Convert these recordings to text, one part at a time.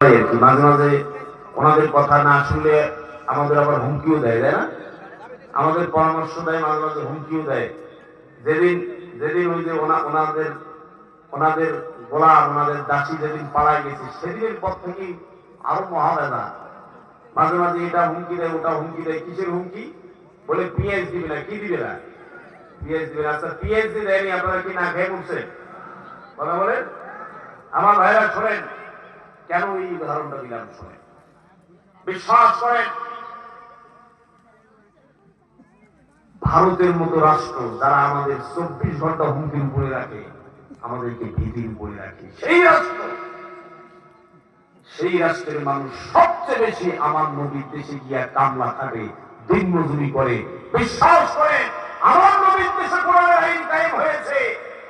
মাঝে মাঝে ওনাদের কথা না শুনলে আমাদের আবার হুমকিও দেয়, তাই না? আমাদের পরামর্শ দেয়, মাঝে মাঝে হুমকিও দেয়। যেদিন যেদিন ওই যে ওনাদের ওনাদের গোলাম, ওনাদের দাসী যেদিন পালায় গেছে, সেদিনের পর থেকেই আরো মহাবেদা। মাঝে মাঝে এটা হুমকি দেয়, ওটা হুমকি দেয়। কিসের হুমকি? বলে পিএইচ দিবে না। কি দিবে না? পিএইচ দিবে না। আচ্ছা, পিএইচডি দেয়নি, আপনারা কি না খেয়ে পড়ছে? কথা বলেন। আমার ভাইরা শোনেন, কেন এই উদাহরণটা দিলাম শোনেন। বিশ্বাস করেন, ভারতের মতো রাষ্ট্র যারা আমাদের 24 ঘন্টা হুমকির উপরে রাখে, আমাদেরকে ভীতির উপরে রাখে, সেই রাষ্ট্রের মানুষ সবচেয়ে বেশি আমার নবীর দেশে গিয়া কামলা খাবে, দিন মজুরি করে। বিশ্বাস করে, আমার নবীর দেশে কোরআনের আইন কায়েম হয়েছে,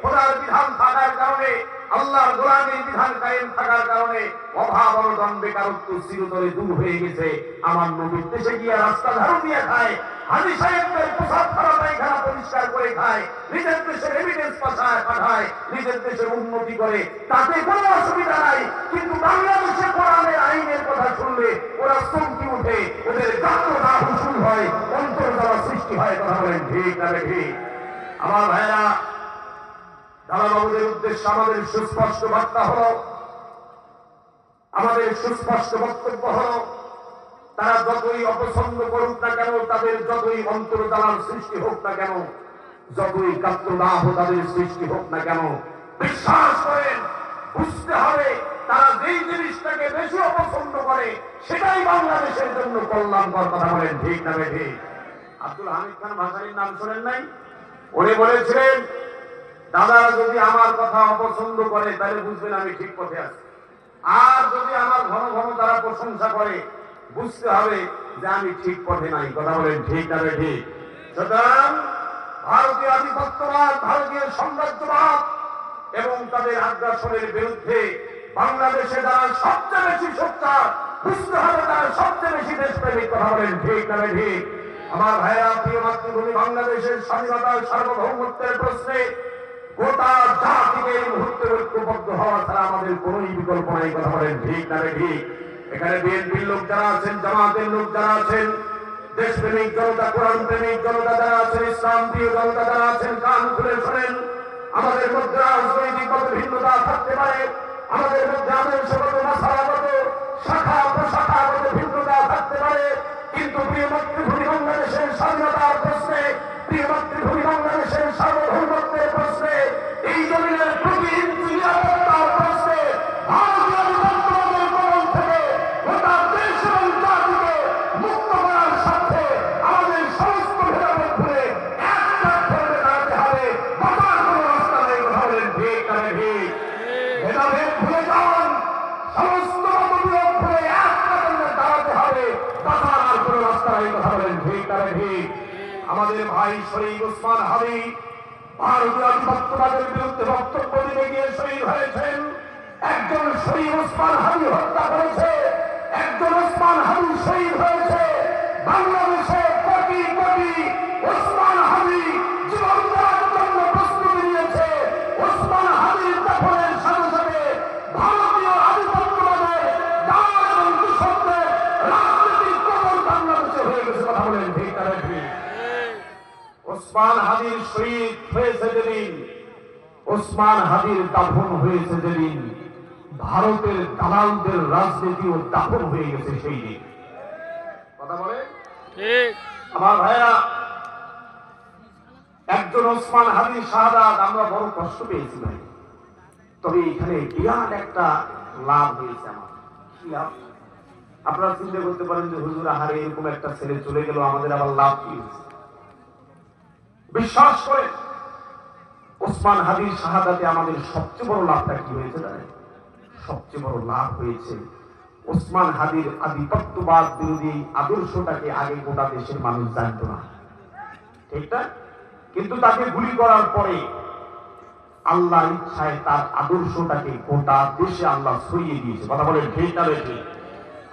খোদার বিধান থাকার কারণে, আল্লাহর গোলামের বিধান কায়েম থাকার কারণে অভাব অনটন বেকারত্ব চিরতরে দূর হয়ে গেছে। আমার নবীর দেশে গিয়া রাস্তা ঝাড়ু দিয়ে খায়, হাজী সাহেবদের পোশাক খারাপ পায়খানা পরিষ্কার করে খায়, নিজের দেশের এভিডেন্স পাঠায়, নিজের দেশের উন্নতি করে, তাতে কোনো অসুবিধা নাই। কিন্তু বাংলাদেশে কোরআনের আইনের কথা শুনলে ওরা চমকি উঠে, ওদের গাত্রদাহ শুরু হয়, অন্তর্জালা সৃষ্টি হয়। কথা বলেন ঠিক না ঠিক? আমার ভাইরা, দাদাবাবুদের উদ্দেশ্যে আমাদের সুস্পষ্ট বার্তা হলো, আমাদের সুস্পষ্ট বক্তব্য হলো, তারা যতই অপছন্দ করুক না কেন, তাদের যতই অন্তর্জালার সৃষ্টি হোক না কেন, যতই গাত্রদাহ তাদের সৃষ্টি হোক না কেন, বিশ্বাস করেন, বুঝতে হবে তারা যেই জিনিসটাকে বেশি অপছন্দ করে সেটাই বাংলাদেশের জন্য কল্যাণকর। কথা বলেন ঠিক না ঠিক? আব্দুল হামিদ খান ভাসানীর নাম শোনেন নাই? উনি বলেছিলেন, দাদারা যদি আমার কথা অপছন্দ করে তাহলে বুঝবেন আমি ঠিক পথে আছি, আর যদি আমার ঘন ঘন তারা প্রশংসা করে বুঝতে হবে যে আমি ঠিক পথে নাই। কথা বলেন ঠিক না ঠিক? সুতরাং ভারতীয় আধিপত্যবাদ, ভারতীয় সাম্রাজ্যবাদ এবং তাদের আগ্রাসনের বিরুদ্ধে বাংলাদেশে যারা সবচেয়ে বেশি সোচ্চার, বুঝতে হবে তারা সবচেয়ে বেশি দেশপ্রেমিক। কথা বলেন ঠিক না ঠিক? আমার ভাইরা, প্রিয় মাতৃভূমি বাংলাদেশের স্বাধীনতার সার্বভৌমত্বের প্রশ্নে গোটা জাতিকে এই মুহূর্তে ঐক্যবদ্ধ হওয়া ছাড়া আমাদের কোন বিকল্প নাই। কথা বলেন ঠিক না ঠিক? এখানে বিএনপির লোক যারা আছেন, জামাতের লোক যারা আছেন, দেশপ্রেমিক জনতা, কোরআন প্রেমিক জনতা যারা আছেন, ইসলাম প্রিয় জনতা যারা আছেন, কান খুলে শোনেন। আমাদের মধ্যে রাজনৈতিক কত ভিন্নতা থাকতে পারে, আমাদের মধ্যে আদর্শগত, মাসালাগত, শাখা প্রশাখাগত ভিন্নতা থাকতে পারে, কিন্তু প্রিয় মাতৃভূমি বাংলাদেশের স্বাধীনতার প্রশ্নে, প্রিয় মাতৃভূমি বাংলাদেশের সার্বভৌমত্বের প্রশ্নে, এই জমিনের প্রতি নিরাপত্তার প্রশ্নে ভারতীয় আধিপত্যবাদের কবল থেকে গোটা দেশ এবং জাতিকে মুক্ত করার স্বার্থে আমাদের সমস্ত ভেদাভেদ ভুলে এক প্ল্যাটফর্মে দাঁড়াতে হবে। বাঁচার কোনো রাস্তা নেই। কথা বলেন ঠিক না ঠিক? ভেদাভেদ ভুলে যান, সমস্ত মতবিরোধ ভুলে এক প্ল্যাটফর্মে দাঁড়াতে হবে। বাঁচার আর কোনো রাস্তা নেই। কথা বলেন ঠিক না ঠিক? আমাদের ভাই শহীদ ওসমান হাদি ভারতীয় আধিপত্যবাদের বিরুদ্ধে বক্তব্য দিতে গিয়ে শহীদ হয়েছেন। একজন শহীদ ওসমান হাদি হত্যা করেছে, একজন ওসমান হাদি শহীদ হয়েছে। বাংলাদেশে কোটি কোটি ওসমান হাদি জীবন দেওয়ার জন্য প্রস্তুতি নিয়েছে। ওসমান হাদির দাফনের সাথে সাথে ভারতীয় আধিপত্যবাদের ডাল এবং দূষণের রাজনীতির কবর বাংলাদেশে হয়ে গেছে। কথা বলেন ঠিক না ঠিক? ওসমান হাদির শহীদ হয়েছে যেদিন, ওসমান হাদির দাফন হয়েছে যেদিন, ভারতের দালালদের রাজনীতিও দাফন হয়ে গেছে সেই দিন। কথা বলে ঠিক? আমার ভাইরা, একজন ওসমান হাদির শাহাদাত আমরা বড় কষ্ট পেয়েছি ভাই, তবে এখানে বিরাট একটা লাভ হয়েছে। আমার কি লাভ? আপনারা চিন্তা করতে পারেন যে হুজুর আহারে এরকম একটা ছেলে চলে গেল, আমাদের আবার লাভ কি হয়েছে? বিশ্বাস করে, ওসমান হাদির শাহাদাতে আমাদের সবচেয়ে বড় লাভটা কি হয়েছে জানেন? সবচেয়ে বড় লাভ হয়েছে ওসমান হাদির আধিপত্যবাদ বিরোধী আদর্শটাকে আগে গোটা দেশের মানুষ জানত না, ঠিক না? কিন্তু তাকে গুলি করার পরে আল্লাহর ইচ্ছায় তার আদর্শটাকে গোটা দেশে আল্লাহ ছড়িয়ে দিয়েছে। কথা বলেন ঠিক না ঠিক?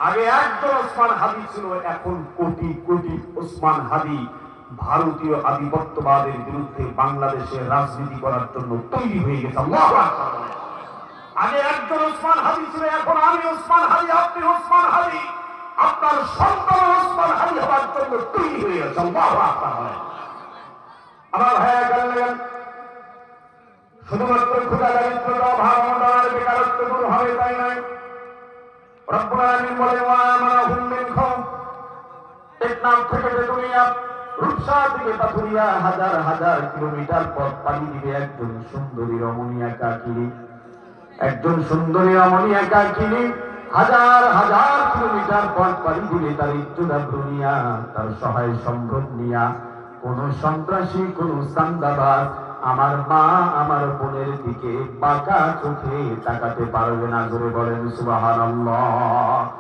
আগে একজন ওসমান হাদি ছিল, এখন কোটি কোটি ওসমান হাদি ভারতীয় আধিপত্যবাদের বিরুদ্ধে বাংলাদেশের রাজনীতি করার জন্য তৈরি হয়ে গেছে। আল্লাহু আকবার। আগে একজন ওসমান হাদি ছিল, এখন আমি ওসমান হাদি হানি, আপনার সন্তান ওসমান হানি হওয়ার জন্য তৈরি হয়ে গেছে। আল্লাহু আকবার। আমার ভাইয়া গেলেন শুধুমাত্র ক্ষুধা দারিদ্রতা অভাব অনটন বেকারত্ব দূর হবে তাই নয়। রব্বুল আলামিন বলেন ওয়া আমানাহুম মিন খাউফ। টেকনাফ থেকে বেতুনিয়া, রূপসা থেকে পাথুরিয়া হাজার হাজার কিলোমিটার পথ পাড়ি দিবে একজন সুন্দরী রমণী একাকিনী। একজন সুন্দরী রমণী একাকিনী হাজার হাজার কিলোমিটার পথ পাড়ি দিবে তার ইজ্জত আবরুনিয়া, তার সহায় সম্ভব নিয়া। কোন সন্ত্রাসী, কোন সান্দাবাজ আমার মা আমার বোনের দিকে বাঁকা চোখে তাকাতে পারবে না। জোরে বলেন সুবহানাল্লাহ।